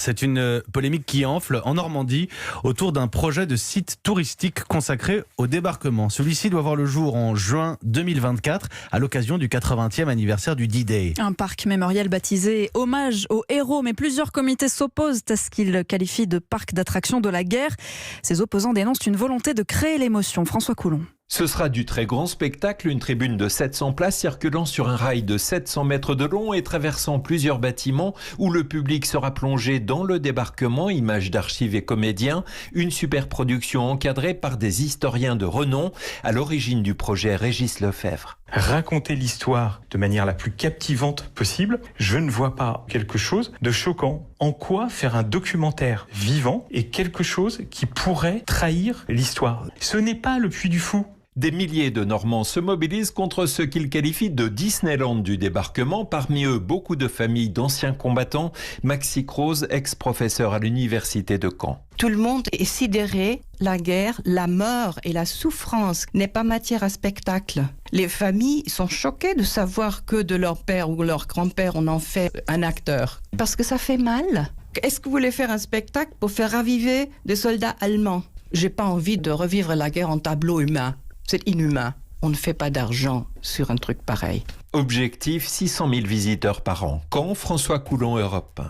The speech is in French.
C'est une polémique qui enfle en Normandie autour d'un projet de site touristique consacré au débarquement. Celui-ci doit voir le jour en juin 2024 à l'occasion du 80e anniversaire du D-Day. Un parc mémorial baptisé hommage aux héros, mais plusieurs comités s'opposent à ce qu'ils qualifient de parc d'attraction de la guerre. Ces opposants dénoncent une volonté de créer l'émotion. François Coulon. Ce sera du très grand spectacle, une tribune de 700 places circulant sur un rail de 700 mètres de long et traversant plusieurs bâtiments où le public sera plongé dans le débarquement, images d'archives et comédiens, une super production encadrée par des historiens de renom, à l'origine du projet Régis Lefebvre. Raconter l'histoire de manière la plus captivante possible, je ne vois pas quelque chose de choquant. En quoi faire un documentaire vivant est quelque chose qui pourrait trahir l'histoire? Ce n'est pas le Puy du Fou. Des milliers de Normands se mobilisent contre ce qu'ils qualifient de Disneyland du débarquement. Parmi eux, beaucoup de familles d'anciens combattants. Maxi Croze, ex-professeur à l'université de Caen. Tout le monde est sidéré. La guerre, la mort et la souffrance n'est pas matière à spectacle. Les familles sont choquées de savoir que de leur père ou leur grand-père, on en fait un acteur. Parce que ça fait mal. Est-ce que vous voulez faire un spectacle pour faire raviver des soldats allemands? J'ai pas envie de revivre la guerre en tableau humain. C'est inhumain. On ne fait pas d'argent sur un truc pareil. Objectif 600 000 visiteurs par an. Caen, François Coulon, Europe 1.